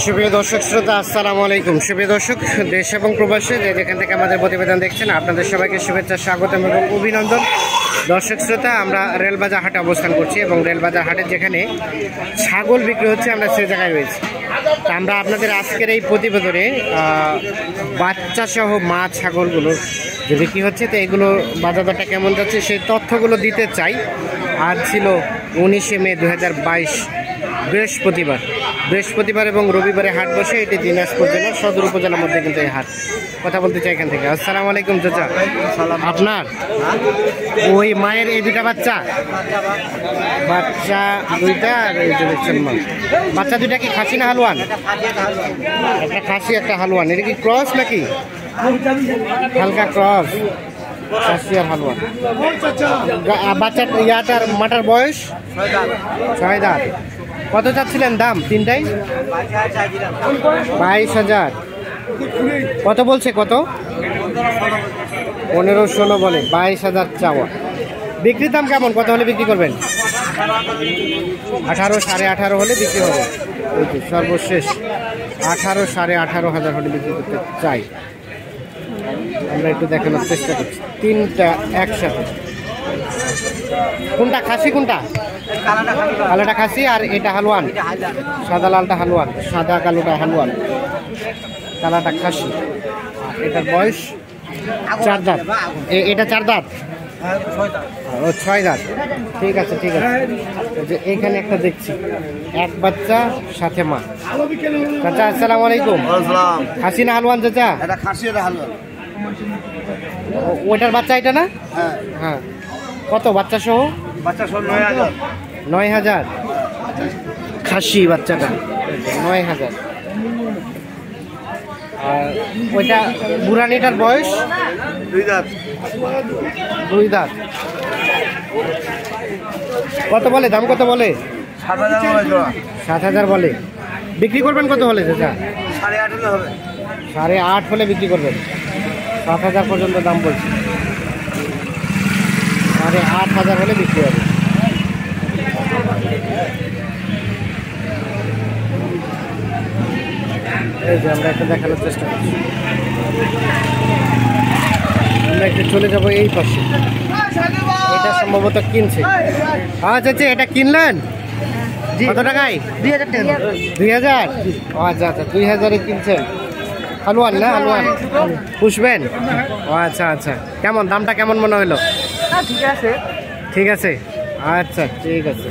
সুপ্রিয় দর্শক শ্রোতা, আসসালামু আলাইকুম। সুপ্রিয় দর্শক, দেশ এবং প্রবাসে যে যেখান থেকে আমাদের প্রতিবেদন দেখছেন, আপনাদের সবাইকে শুভেচ্ছা, স্বাগতম এবং অভিনন্দন। দর্শক শ্রোতা, আমরা রেলবাজার হাটে অবস্থান করছি এবং রেলবাজার হাটে যেখানে ছাগল বিক্রি হচ্ছে, আমরা সে জায়গায় রয়েছি। তা আমরা আপনাদের আজকের এই প্রতিবেদনে বাচ্চা সহ মা ছাগলগুলো যে বিক্রি হচ্ছে, তো এগুলো বাজার দরটা কেমন যাচ্ছে সেই তথ্যগুলো দিতে চাই। আজ ছিল 19শে মে 2022, বৃহস্পতিবার এবং রবিবারে হাট বসে। এটি দিনাজপুর জেলা সদর উপজেলার মধ্যে কিন্তু এই হাট। কথা বলতে চাই এখান থেকে। আসসালামু আলাইকুম চাচা। আপনার ওই মায়ের এই দুটা বাচ্চা দুইটা, আর এই যে দেখছেন মা, বাচ্চা দুইটা কি খাসি না হালুয়ান? একটা খাসি একটা হালুয়ান। এটা কি ক্রস নাকি? হালকা ক্রস, খাসি আর হালুয়ান। বাচ্চার ইয়াটার মাটার বয়স 6 দাঁত। কত চাচ্ছিলেন দাম তিনটাই? 22,000। কত বলছে? কত? 15-16 বলে, 22,000 চাওয়া। বিক্রির দাম কেমন? কত হলে বিক্রি করবেন? 18, 18.5 হলে বিক্রি হবে। সর্বশেষ 18, 18.5 হলে বিক্রি করতে চাই। আমরা একটু দেখানোর চেষ্টা করছি। তিনটা একসাথে। কোনটা খাসি? কোনটা? কালোটা খাসি আর এটা হালুয়ান। সাদা লালটা হালুয়ান, সাদা কালোটা হালুয়ান, কালাটা খাসি। এটার বয়স 4 দাঁত। এটা 4 দাঁত, ও 6 দাঁত। ঠিক আছে, ঠিক আছে। যে এখানে একটা দেখছি, এক বাচ্চা সাথে মা। চাচা আসসালামু আলাইকুম। খাসি না হালুয়ান চাচা? এটা খাসি, এটা হালুয়ান। ওইটার বাচ্চা এটা না? হ্যাঁ হ্যাঁ। কত বাচ্চা সহ? বাচ্চা সব 9,000। 9,000 খাসি বাচ্চাটা, 9,000। আর ওইটা বুড়ানিটার বয়স 2 দাঁত। 2 দাঁত। কত বলে দাম? কত বলে? 7,000 বলে জোড়া। 7,000 বলে। বিক্রি করবেন কত হলে চাচা? 8.5 হলে হবে। 8.5 হলে বিক্রি করবেন। 7,000 পর্যন্ত দাম বলছি। 8,500 হলে বিক্রি হবে। এই যে আমরা একটা দেখানোর চেষ্টা করছি। আমরা একটু চলে যাবো এই পাশে। এটা সম্ভবত কিনছে। আচ্ছা আচ্ছা, এটা কিনলেন কত টাকায়? 2,000 টাকা। 2,000? ও আচ্ছা আচ্ছা, 2,000-এ কিনছেন। হালুয়ান না? হালুয়ান পুষবেন? ও আচ্ছা আচ্ছা। কেমন দামটা কেমন মনে হলো? ঠিক আছে, ঠিক আছে, আচ্ছা ঠিক আছে।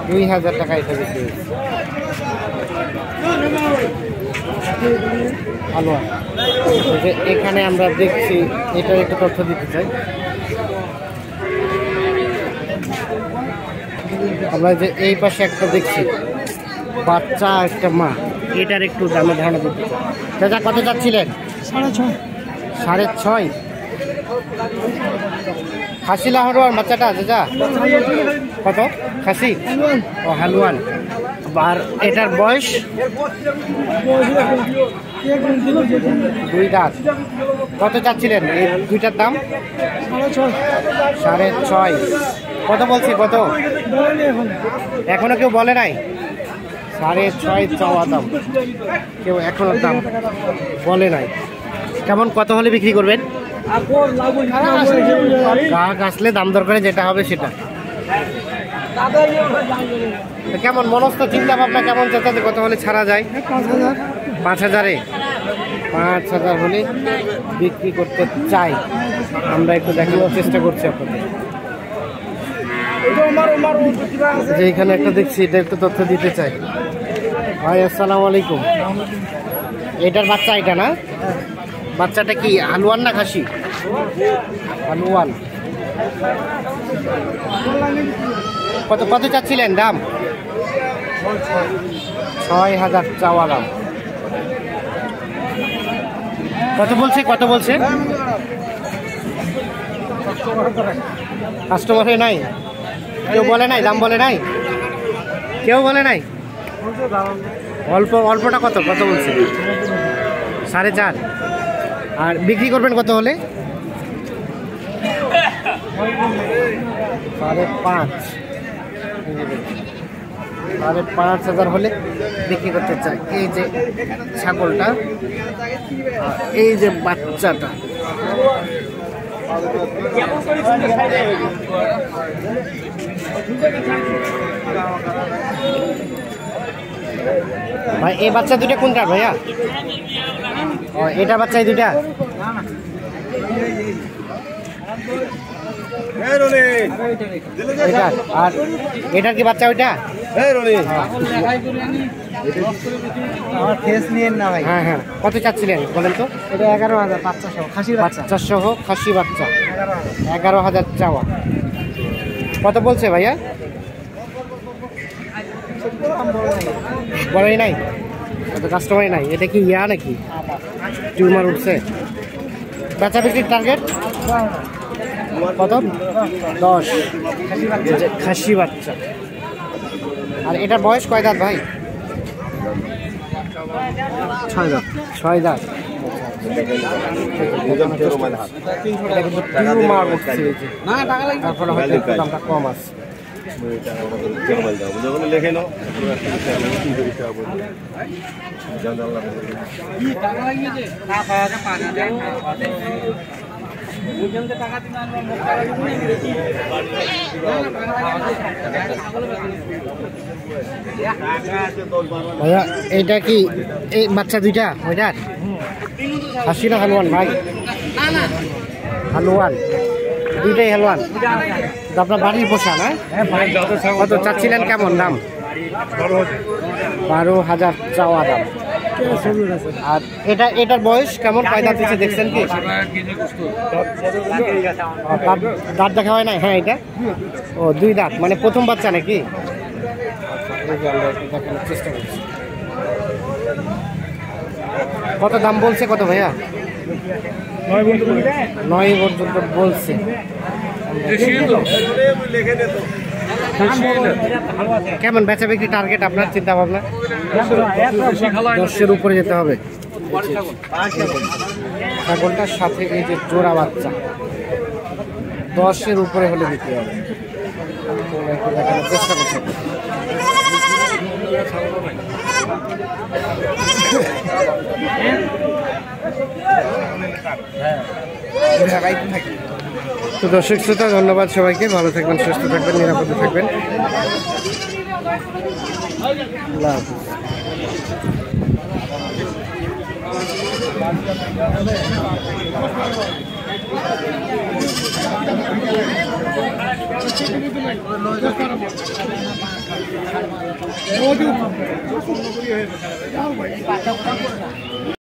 2,000 টাকা এটা বিক্রি হয়েছে। হালুয়ান। যে এখানে আমরা দেখছি, এটার একটু তথ্য দিতে চাই। আমরা যে এই পাশে একটা দেখছি, বাচ্চা একটা মা, এটার একটু দামে ধারণা দিতে চাই। চাচা কত চাচ্ছিলেন? 6.5। 6.5। খাসি না হালুয়ান বাচ্চাটা চাচা? কত? খাসি, ও হালুয়ান। আর এটার বয়স 2 দাঁত। কত চাচ্ছিলেন এই দুইটার দাম? 6.5। কত বলছি? কত এখনো কেউ বলে নাই? 6.5 চাওয়া দাম, কেউ এখনো দাম বলে নাই। কেমন কত হলে বিক্রি করবেন? গ্রাহক আসলে দাম দর করে যেটা হবে সেটা। কেমন মনস্থ চিন্তা ভাবনা কেমন চাচাতে কত হলে ছাড়া যায়? 5,000-এ 5,000 হলে বিক্রি করতে চাই। আমরা একটু দেখানোর চেষ্টা করছি আপনাদের। যে এখানে একটা দেখছি, এটা একটু তথ্য দিতে চাই। ভাই আসসালামু আলাইকুম। এটার বাচ্চা এটা না? বাচ্চাটা কি হালুয়ান না খাসি? হালুয়ান। কত কত চাচ্ছিলেন দাম? 6,000 চাওয়া দাম। কত বলছে? কত বলছে? কাস্টমারে নাই? কেউ বলে নাই? দাম বলে নাই? কেউ বলে নাই? অল্পটা কত? কত বলছে? 4.5। আর বিক্রি করবেন কত হলে? 5.5। 5,500 হলে বিক্রি করতে চাই। এই যে ছাগলটা, এই যে বাচ্চাটা, ভাই এই বাচ্চা দুটা কোনটা ভাইয়া? ও এটা বাচ্চা এই দুটা। এটা আর এটার কি বাচ্চা ওইটা? আমার ফেস নিয়ে না ভাই। হ্যাঁ হ্যাঁ, কত চাচ্ছিলেন বলেন তো? এটা 11,000 বাচ্চা সহ খাসি বাচ্চা। বাচ্চা সহ খাসি বাচ্চা 11,000 চাওয়া। কত বলছে ভাইয়া? বলাই নাই, কত কাস্টমারই নাই। এটা কি ইয়া নাকি টিউমার উঠছে? বেচা বিক্রির টার্গেট কত? 10। খাসি বাচ্চা। আর এটার বয়স কয় দাঁত ভাই? 6 দাঁত। 6 দাঁত। এটা কিন্তু টিউমার উঠছে, তারপরে হয়তো একটু দামটা কম আছে। ভাইয়া এইটা কি এই বাচ্চা দুইটা ওইটার? খাসি না হালুয়ান ভাই? হালুয়ান, দুইটাই হালুয়ান। আপনার বাড়ির পোষা না? কত চাচ্ছিলেন, কেমন দাম? 12,000 চাওয়া দাম। আর এটার বয়স কেমন, কয় দাঁত দিচ্ছে দেখছেন কি? দাঁত দেখা হয় না? হ্যাঁ এটা ও 2 দাঁত, মানে প্রথম বাচ্চা নাকি? দেখানোর চেষ্টা করছি। কত দাম বলছে কত ভাইয়া? 9 পর্যন্ত বলছে। কেমন বেচা বিক্রি টার্গেট আপনার, চিন্তা ভাবনা? 10-এর উপরে যেতে হবে। ছাগলটার সাথে এই যে জোড়া বাচ্চা 10-এর উপরে হলে বিক্রি হবে। দেখানোর চেষ্টা করছি। তো দর্শক শ্রোতা, ধন্যবাদ সবাইকে। ভালো থাকবেন, সুস্থ থাকবেন, নিরাপদে থাকবেন। আল্লাহ হাফেজ।